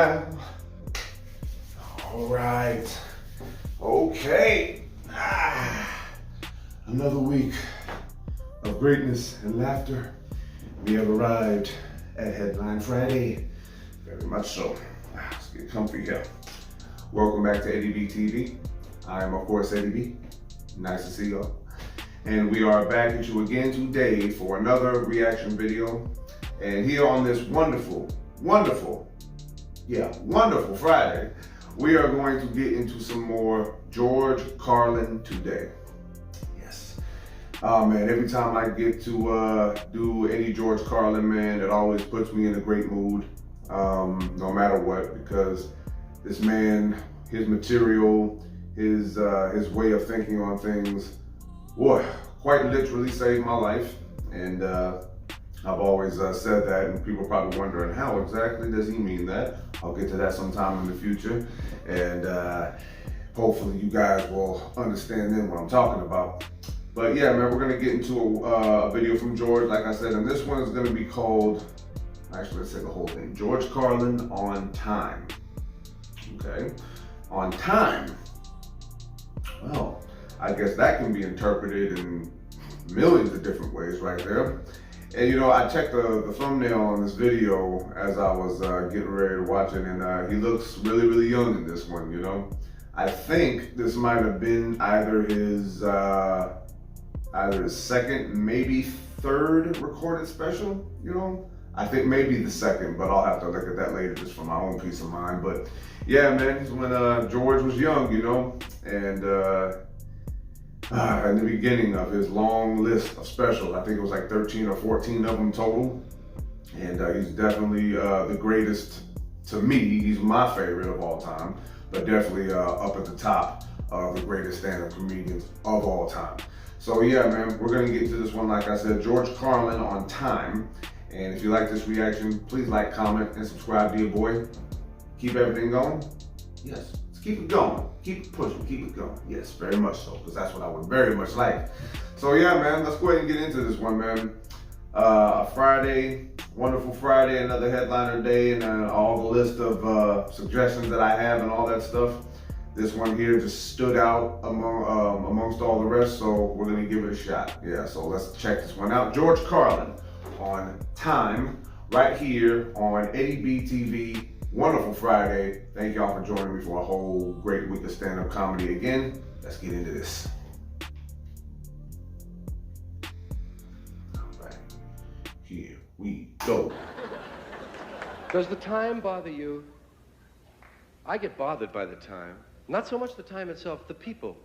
time. All right. Okay. Another week of greatness and laughter. We have arrived at Headline Friday. Very much so. Let's get comfy here. Welcome back to Eddie B TV. I am, of course, Eddie B. Nice to see y'all. And we are back at you again today for another reaction video. And here on this wonderful Friday, we are going to get into some more George Carlin today. Yes. Man, every time I get to do any George Carlin, man, it always puts me in a great mood, no matter what, because this man, his material, his way of thinking on things, boy, quite literally saved my life. And I've always said that, and people are probably wondering, how exactly does he mean that? I'll get to that sometime in the future, and hopefully you guys will understand then what I'm talking about. But yeah, man, we're gonna get into a video from George, like I said, and this one is gonna be called, actually, let's say the whole thing, George Carlin on Time. Okay, on time. Well, I guess that can be interpreted in millions of different ways right there. And you know, I checked the thumbnail on this video as I was getting ready to watch it, and he looks really young in this one, you know. I think this might have been either his second, maybe third recorded special, you know. I think maybe the second, but I'll have to look at that later just for my own peace of mind. But yeah, man, it's when George was young, you know, and in the beginning of his long list of specials, I think it was like 13 or 14 of them total. And he's definitely the greatest to me. He's my favorite of all time, but definitely up at the top of the greatest stand-up comedians of all time. So yeah, man, we're gonna get into this one, like I said, George Carlin on Time. And if you like this reaction, please like, comment, and subscribe, dear boy. Keep everything going? Yes. Keep it going, keep it pushing, keep it going. Yes, very much so, because that's what I would very much like. So yeah, man, let's go ahead and get into this one, man. Friday, wonderful Friday, another headliner day, and all the list of suggestions that I have and all that stuff. This one here just stood out amongst all the rest, so we're gonna give it a shot. Yeah, so let's check this one out. George Carlin on Time, right here on Eddie B TV. Wonderful Friday. Thank y'all for joining me for a whole great week of stand-up comedy again. Let's get into this. All right, here we go. Does the time bother you? I get bothered by the time. Not so much the time itself, the people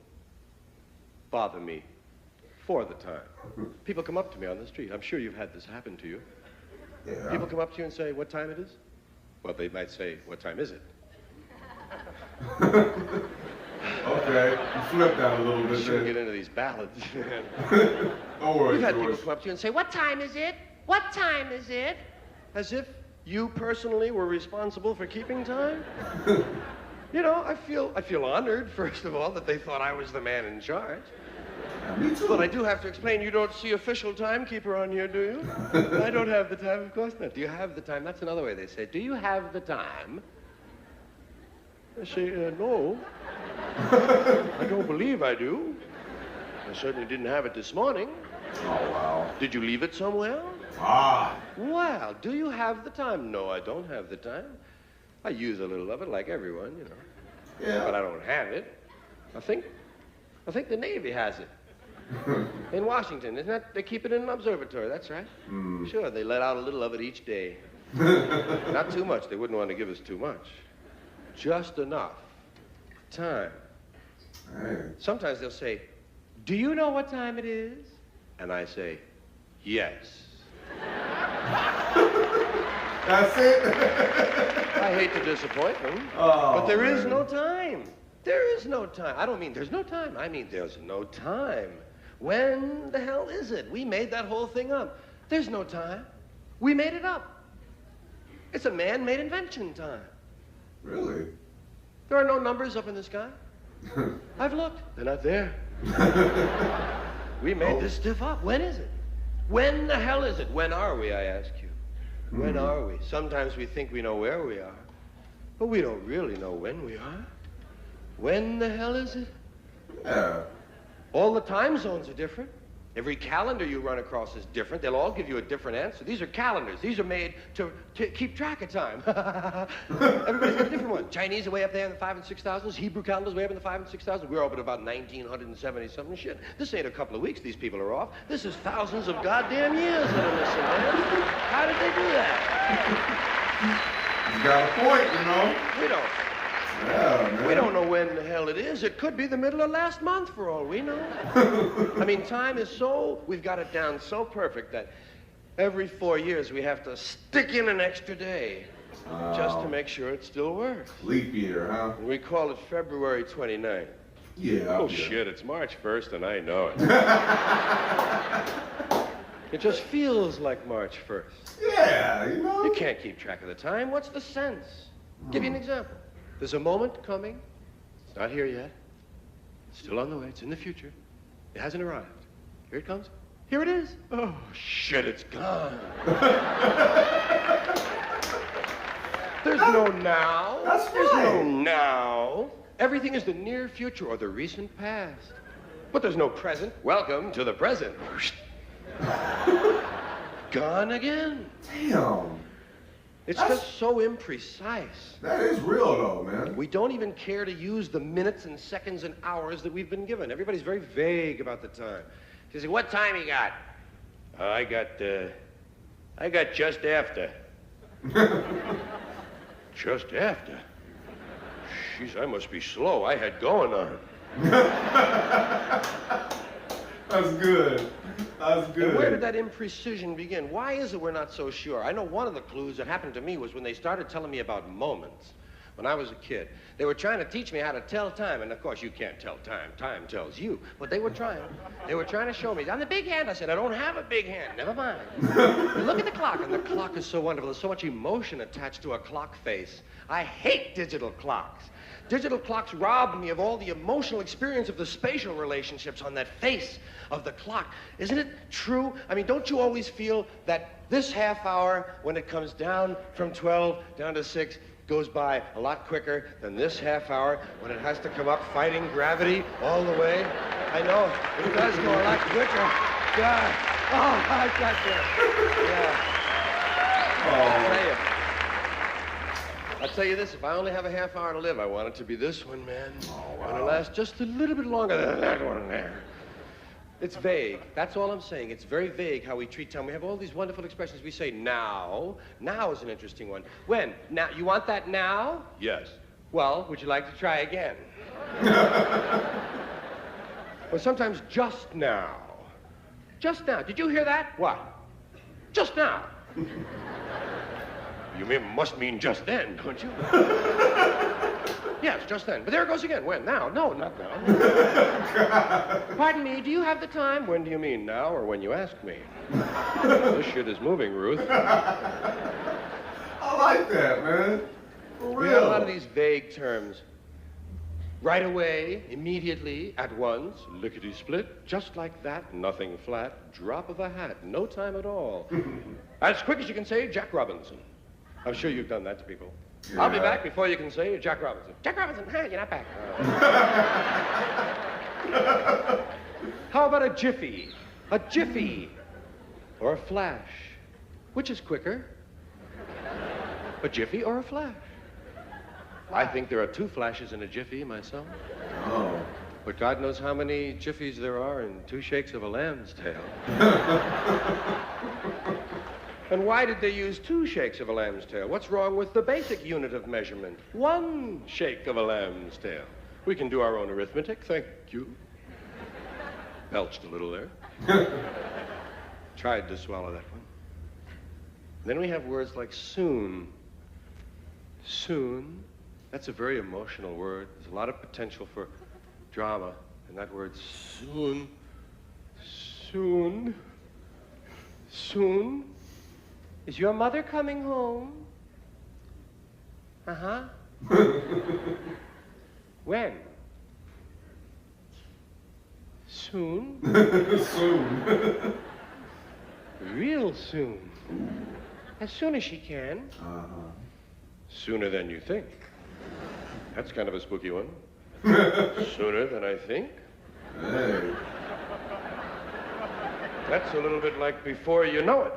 bother me for the time. People come up to me on the street. I'm sure you've had this happen to you. Yeah. People come up to you and say, what time it is? Well, they might say, what time is it? Okay, you flipped that a little bit. Shouldn't get into these ballads. Don't worry, We've had George. people come up to you and say, what time is it? What time is it? As if you personally were responsible for keeping time? You know, I feel honored, first of all, that they thought I was the man in charge. Me too. But I do have to explain, you don't see official timekeeper on here, do you? I don't have the time, of course not. Do you have the time? That's another way they say, do you have the time? I say, no. I don't believe I do. I certainly didn't have it this morning. Oh, wow. Did you leave it somewhere? Ah. Well, do you have the time? No, I don't have the time. I use a little of it like everyone, you know. Yeah. But I don't have it. I think the Navy has it. In Washington, isn't that? They keep it in an observatory, that's right. Mm. Sure, they let out a little of it each day. Not too much, they wouldn't want to give us too much. Just enough time. Hey. Sometimes they'll say, do you know what time it is? And I say, yes. That's it? I hate to disappoint them, Oh, but there is man. no time. There is no time. I don't mean there's no time. I mean there's no time. When the hell is it? We made that whole thing up. There's no time. We made it up. It's a man-made invention, time. Really? There are no numbers up in the sky. I've looked. They're not there. We made this stuff up. When is it? When the hell is it? When are we, I ask you? When are we? Sometimes we think we know where we are. But we don't really know when we are. When the hell is it? Yeah. All the time zones are different. Every calendar you run across is different. They'll all give you a different answer. These are calendars. These are made to keep track of time. Everybody's got a different one. Chinese are way up there in the 5 and 6,000s. Hebrew calendars way up in the 5 and 6,000s. We're up at about 1970 something shit. This ain't a couple of weeks these people are off. This is thousands of goddamn years that are missing, man. How did they do that? You got a point, you know. We don't. Yeah, man. We don't know when the hell it is. It could be the middle of last month for all we know. I mean, time is we've got it down so perfect that every 4 years we have to stick in an extra day just to make sure it still works. Leap year, huh? We call it February 29th. Yeah. Oh, shit, it's March 1st and I know it. It just feels like March 1st. Yeah, you know. You can't keep track of the time. What's the sense? Give you an example. There's a moment coming. It's not here yet. It's still on the way. It's in the future. It hasn't arrived. Here it comes. Here it is. Oh, shit, it's gone. There's no now. That's There's right. no now. Everything is the near future or the recent past. But there's no present. Welcome to the present. Gone again. Damn. It's just so imprecise. That is real, though, man. We don't even care to use the minutes and seconds and hours that we've been given. Everybody's very vague about the time. You say, what time you got? I got just after. Just after? Jeez, I must be slow. I had going on. That's good. That's good. And where did that imprecision begin? Why is it we're not so sure? I know one of the clues that happened to me was when they started telling me about moments. When I was a kid, they were trying to teach me how to tell time, and of course you can't tell time. Time tells you. But they were trying. They were trying to show me. On the big hand, I said, I don't have a big hand. Never mind. Look at the clock, and the clock is so wonderful. There's so much emotion attached to a clock face. I hate digital clocks. Digital clocks rob me of all the emotional experience of the spatial relationships on that face of the clock. Isn't it true? I mean, don't you always feel that this half hour, when it comes down from 12 down to 6, goes by a lot quicker than this half hour when it has to come up fighting gravity all the way? I know, it does go a lot quicker. God. Oh, I got there. Yeah. I'll tell you. I'll tell you this, if I only have a half hour to live, I want it to be this one, man. Oh, wow. I want to last just a little bit longer than that one there. It's vague. That's all I'm saying. It's very vague how we treat time. We have all these wonderful expressions. We say now. Now is an interesting one. When? Now. You want that now? Yes. Well, would you like to try again? Well, sometimes just now. Just now. Did you hear that? What? Just now. You must mean just then, don't you? Yes, just then. But there it goes again. When? Now? No, not now. Pardon me, do you have the time? When do you mean, now or when you ask me? This shit is moving, Ruth. I like that, man. For real. We have a lot of these vague terms. Right away, immediately, at once, lickety-split, just like that, nothing flat, drop of a hat, no time at all. As quick as you can say, Jack Robinson. I'm sure you've done that to people. Yeah. I'll be back before you can say Jack Robinson. Jack Robinson, you're not back. How about a jiffy? A jiffy. Or a flash. Which is quicker? A jiffy or a flash? I think there are 2 flashes in a jiffy myself. Oh. But God knows how many jiffies there are in 2 shakes of a lamb's tail. And why did they use 2 shakes of a lamb's tail? What's wrong with the basic unit of measurement? 1 shake of a lamb's tail. We can do our own arithmetic, thank you. Belched a little there. Tried to swallow that one. Then we have words like soon. Soon. That's a very emotional word. There's a lot of potential for drama in that word soon. Soon. Soon. Is your mother coming home? Uh-huh. When? Soon? Soon. Real soon. As soon as she can. Uh-huh. Sooner than you think. That's kind of a spooky one. Sooner than I think. Hey. That's a little bit like before you know it.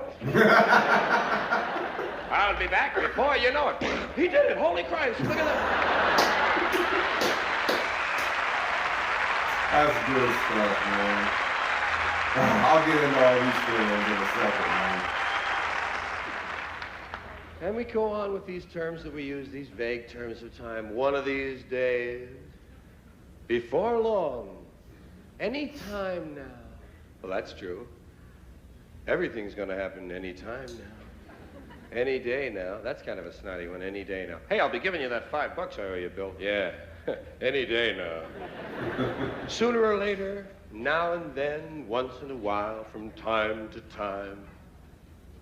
I'll be back before you know it. He did it. Holy Christ. Look at that. That's good stuff, man. I'll get into all these things in a second, man. And we go on with these terms that we use, these vague terms of time. One of these days, before long, any time now. Well, that's true. Everything's going to happen any time now. Any day now. That's kind of a snotty one. Any day now. Hey, I'll be giving you that $5 I owe you, Bill. Yeah. Any day now. Sooner or later, now and then, once in a while, from time to time.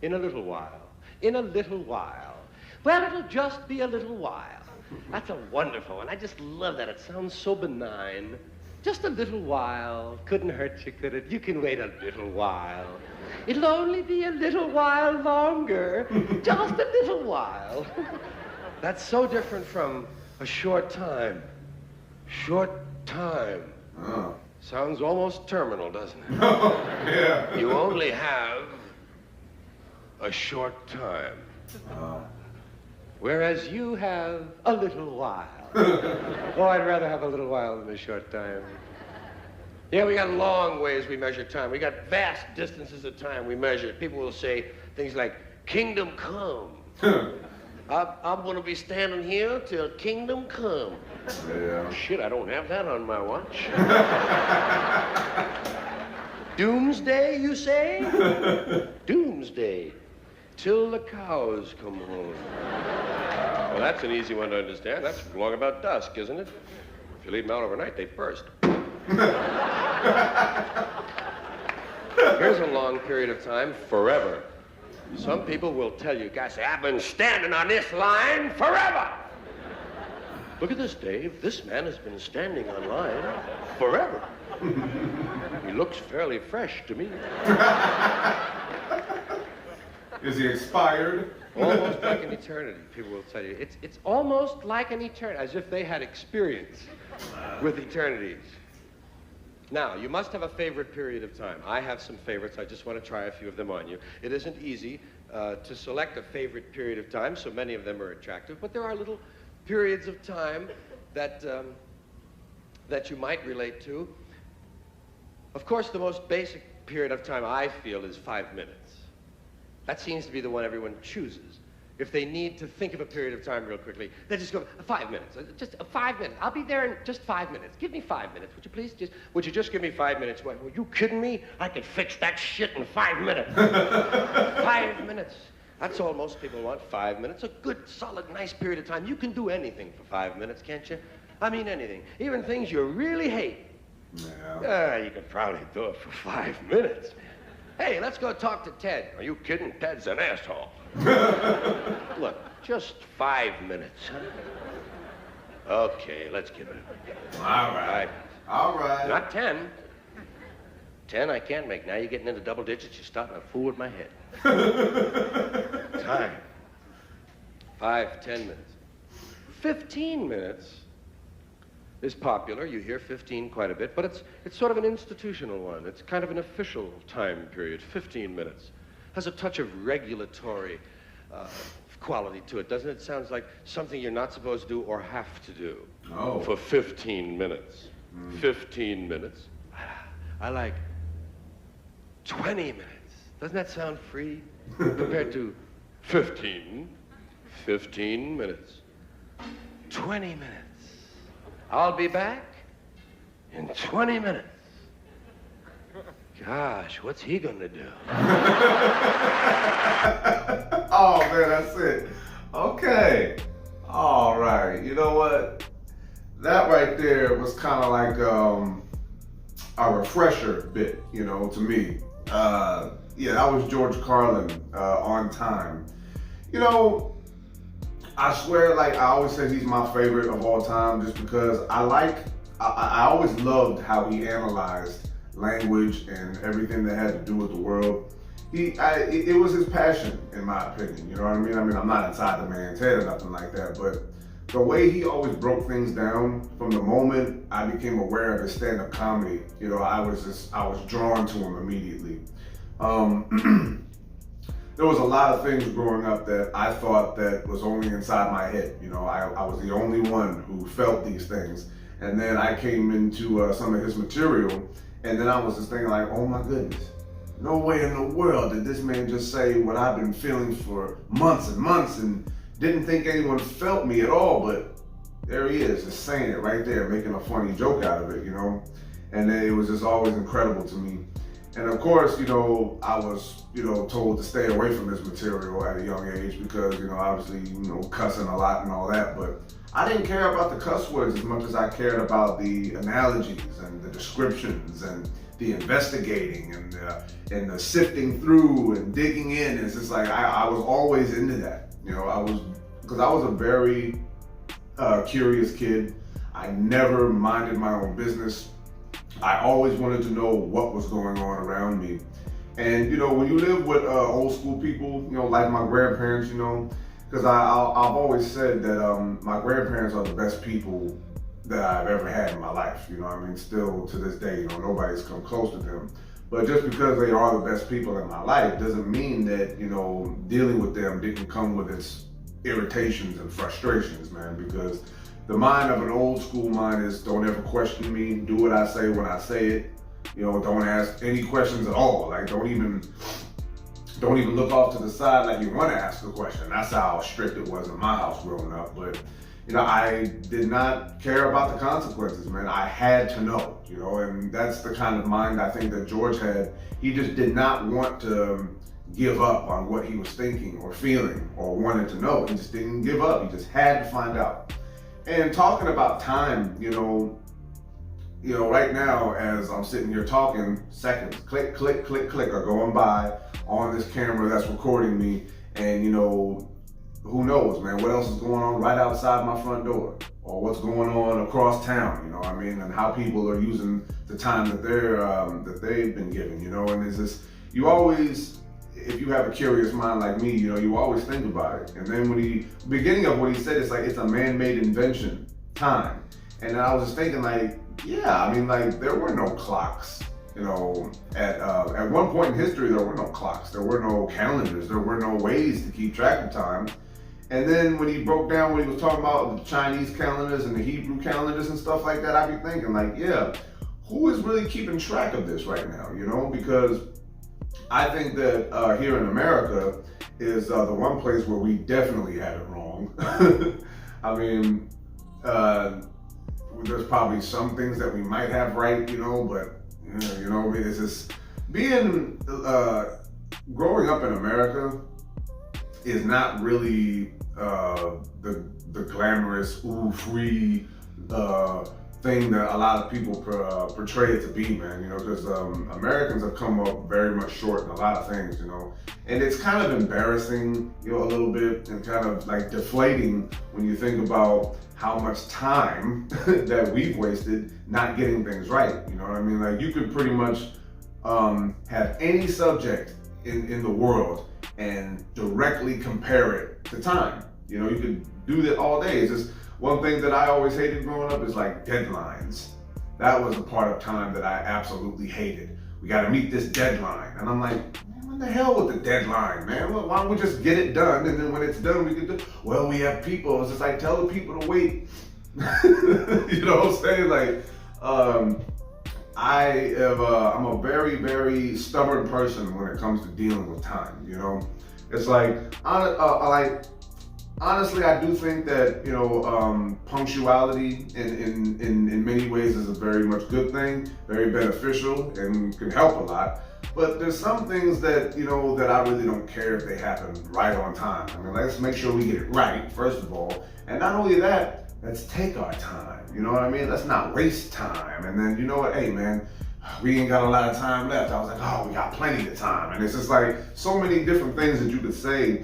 In a little while. In a little while. Well, it'll just be a little while. That's a wonderful one. I just love that. It sounds so benign. Just a little while. Couldn't hurt you, could it? You can wait a little while. It'll only be a little while longer. Just a little while. That's so different from a short time. Short time. Oh. Sounds almost terminal, doesn't it? Oh, yeah. You only have a short time. Oh. Whereas you have a little while. Oh, I'd rather have a little while than a short time. Yeah, we got long ways we measure time. We got vast distances of time we measure. People will say things like, kingdom come. I'm going to be standing here till kingdom come. Yeah. Shit, I don't have that on my watch. Doomsday, you say? Doomsday. Till the cows come home. Well, that's an easy one to understand. That's long about dusk, isn't it? If you leave them out overnight, they burst. Here's a long period of time, forever. Some people will tell you, guys, say, I've been standing on this line forever. Look at this, Dave. This man has been standing on line forever. He looks fairly fresh to me. Is he expired? Almost like an eternity, people will tell you. It's almost like an eternity, as if they had experience with eternities. Now, you must have a favorite period of time. I have some favorites. I just want to try a few of them on you. It isn't easy to select a favorite period of time, so many of them are attractive, but there are little periods of time that you might relate to. Of course, the most basic period of time I feel is 5 minutes. That seems to be the one everyone chooses. If they need to think of a period of time real quickly, they just go, 5 minutes, just 5 minutes. I'll be there in just 5 minutes. Give me 5 minutes, would you please? Would you just give me 5 minutes? What, were you kidding me? I could fix that shit in 5 minutes. 5 minutes. That's all most people want, 5 minutes. A good, solid, nice period of time. You can do anything for 5 minutes, can't you? I mean anything. Even things you really hate. Yeah. You could probably do it for 5 minutes. Hey, let's go talk to Ted. Are you kidding? Ted's an asshole. Look, just 5 minutes, huh? Okay, let's give it a... All right. All right. Not 10. 10 I can't make. Now you're getting into double digits. You're starting to fool with my head. Time. 5, 10 minutes. 15 minutes is popular. You hear 15 quite a bit, but it's sort of an institutional one. It's kind of an official time period. 15 minutes. Has a touch of regulatory quality to it, doesn't it? Sounds like something you're not supposed to do or have to do for 15 minutes. 15 minutes. I like 20 minutes. Doesn't that sound free compared to 15 minutes? 20 minutes. I'll be back in 20 minutes. Gosh, what's he gonna do? Oh, man, that's it. Okay. All right. You know what? That right there was kind of like a refresher bit, you know, to me. Yeah, that was George Carlin, On Time. You know, I swear, like, I always say he's my favorite of all time just because I always loved how he analyzed language and everything that had to do with the world. It was his passion, in my opinion. You know what I mean? I mean, I'm not inside the man's head or nothing like that, but the way he always broke things down, from the moment I became aware of his stand-up comedy, you know, I was drawn to him immediately. There was a lot of things growing up that I thought that was only inside my head. You know, I was the only one who felt these things. And then I came into some of his material, and then I was just thinking like, oh my goodness, no way in the world did this man just say what I've been feeling for months and months, and didn't think anyone felt me at all, but there he is, just saying it right there, making a funny joke out of it, you know? And it was just always incredible to me. And of course, you know, I was, you know, told to stay away from this material at a young age because, you know, obviously, you know, cussing a lot and all that, but I didn't care about the cuss words as much as I cared about the analogies and the descriptions and the investigating and the sifting through and digging in. It's just like, I was always into that, you know, because I was a very curious kid. I never minded my own business. I always wanted to know what was going on around me. And, you know, when you live with old school people, you know, like my grandparents, you know, because I've always said that my grandparents are the best people that I've ever had in my life. You know what I mean? Still to this day, you know, nobody's come close to them. But just because they are the best people in my life doesn't mean that, you know, dealing with them didn't come with its irritations and frustrations, man, because the mind of an old school mind is don't ever question me, do what I say when I say it. You know, don't ask any questions at all. Like don't even look off to the side like you want to ask a question. That's how strict it was in my house growing up. But, you know, I did not care about the consequences, man. I had to know, you know, and that's the kind of mind I think that George had. He just did not want to give up on what he was thinking or feeling or wanted to know. He just didn't give up. He just had to find out. And talking about time, you know, right now as I'm sitting here talking, seconds, click, click, click, click are going by on this camera that's recording me. And, you know, who knows, man, what else is going on right outside my front door or what's going on across town, you know what I mean? And how people are using the time that they've been given, you know? And it's just, you always, if you have a curious mind like me, you know, you always think about it. And then beginning of what he said, it's like, it's a man-made invention, time. And I was just thinking like, yeah, I mean, like there were no clocks, you know, at one point in history, there were no clocks, there were no calendars, there were no ways to keep track of time. And then when he broke down what he was talking about, the Chinese calendars and the Hebrew calendars and stuff like that, I'd be thinking like, yeah, who is really keeping track of this right now, you know? Because I think that here in America is the one place where we definitely had it wrong. I mean, there's probably some things that we might have right, you know, but you know, it's just being growing up in America is not really the glamorous, free thing that a lot of people portray it to be, man, you know, because Americans have come up very much short in a lot of things, you know, and it's kind of embarrassing, you know, a little bit, and kind of like deflating when you think about how much time that we've wasted not getting things right, you know what I mean? Like you could pretty much have any subject in the world and directly compare it to time. You know, you could do that all day. It's just one thing that I always hated growing up is like deadlines. That was a part of time that I absolutely hated. We got to meet this deadline. And I'm like, man, what the hell with the deadline, man? Why don't we just get it done? And then when it's done, we can do, well, we have people. It's just like, tell the people to wait. You know what I'm saying? Like, I'm a very, very stubborn person when it comes to dealing with time, you know? It's like, honestly, I do think that, you know, punctuality in many ways is a very much good thing, very beneficial, and can help a lot. But there's some things that, you know, that I really don't care if they happen right on time. I mean, let's make sure we get it right, first of all. And not only that, let's take our time. You know what I mean? Let's not waste time. And then, you know what? Hey, man, we ain't got a lot of time left. I was like, oh, we got plenty of time. And it's just like so many different things that you could say.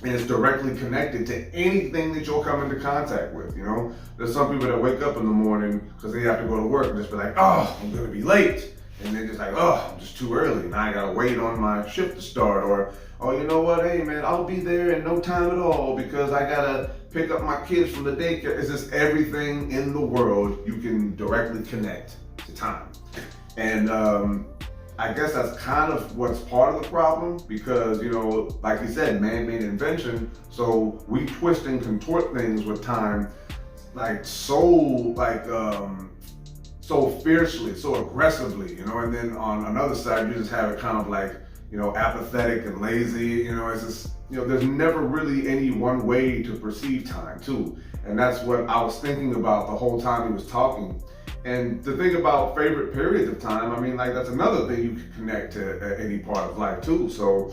And it's directly connected to anything that you'll come into contact with, you know? There's some people that wake up in the morning because they have to go to work and just be like, oh, I'm gonna be late. And they're just like, oh, I'm just too early. Now I gotta wait on my shift to start. Or, oh, you know what, hey man, I'll be there in no time at all because I gotta pick up my kids from the daycare. It's just everything in the world you can directly connect to time. And I guess that's kind of what's part of the problem, because, you know, like you said, man-made invention. So we twist and contort things with time, like so fiercely, so aggressively, you know. And then on another side, you just have it kind of like, you know, apathetic and lazy. You know, it's just, you know, there's never really any one way to perceive time too. And that's what I was thinking about the whole time he was talking. And the thing about favorite periods of time, I mean, like, that's another thing you can connect to any part of life too. So,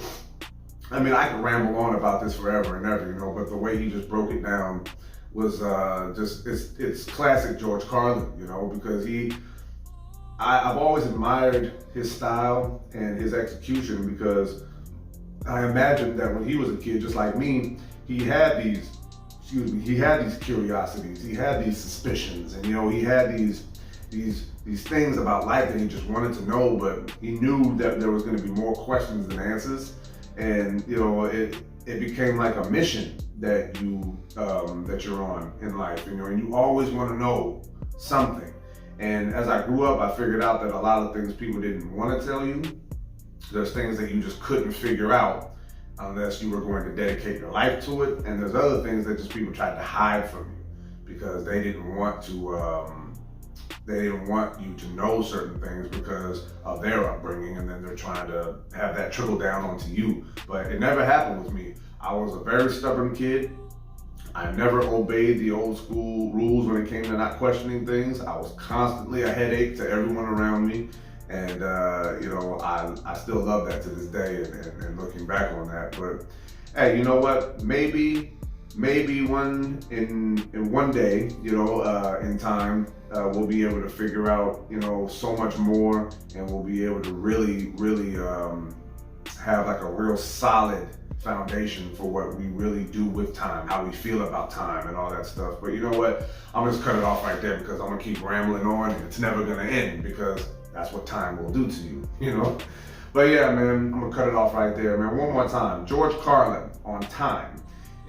I mean, I could ramble on about this forever and ever, you know, but the way he just broke it down was it's classic George Carlin, you know, because I've always admired his style and his execution, because I imagine that when he was a kid, just like me, he had these curiosities, he had these suspicions, and, you know, he had these things about life that he just wanted to know, but he knew that there was going to be more questions than answers. And, you know, it became like a mission that you're on in life, you know, and you always want to know something. And as I grew up, I figured out that a lot of things people didn't want to tell you. There's things that you just couldn't figure out unless you were going to dedicate your life to it. And there's other things that just people tried to hide from you because they didn't want you to know certain things because of their upbringing, and then they're trying to have that trickle down onto you. But it never happened with me. I was a very stubborn kid. I never obeyed the old school rules when it came to not questioning things. I was constantly a headache to everyone around me. And, you know, I still love that to this day, and looking back on that. But hey, you know what? Maybe in one day, you know, in time, we'll be able to figure out, you know, so much more, and we'll be able to really have like a real solid foundation for what we really do with time, how we feel about time and all that stuff. But you know what? I'm just cut it off right there, because I'm gonna keep rambling on, and it's never gonna end, because that's what time will do to you, you know? But yeah, man, I'm gonna cut it off right there, man. One more time, George Carlin on time.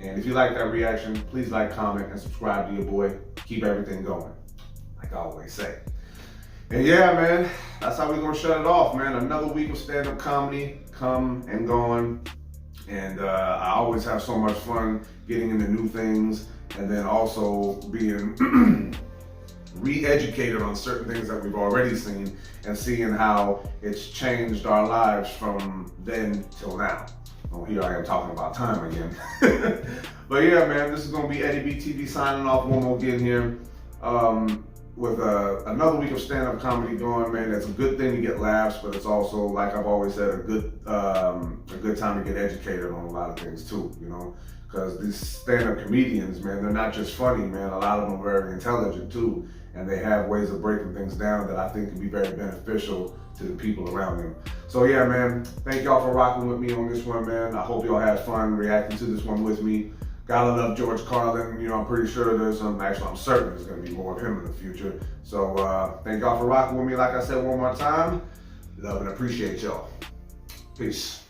And if you like that reaction, please like, comment, and subscribe to your boy. Keep everything going, like I always say. And yeah, man, that's how we're gonna shut it off, man. Another week of stand-up comedy come and gone. And I always have so much fun getting into new things, and then also being re-educated on certain things that we've already seen, and seeing how it's changed our lives from then till now. Well, here I am talking about time again. But yeah, man, this is gonna be Eddie B TV signing off one more again here, with another week of stand-up comedy going, man. It's a good thing to get laughs, but it's also, like I've always said, a good time to get educated on a lot of things too, you know, because these stand-up comedians, man, they're not just funny, man. A lot of them are very intelligent too, and they have ways of breaking things down that I think can be very beneficial to the people around them. So yeah, man, thank y'all for rocking with me on this one, man. I hope y'all had fun reacting to this one with me. Gotta love George Carlin. You know, I'm pretty sure I'm certain there's gonna be more of him in the future. So thank y'all for rocking with me. Like I said one more time, love and appreciate y'all. Peace.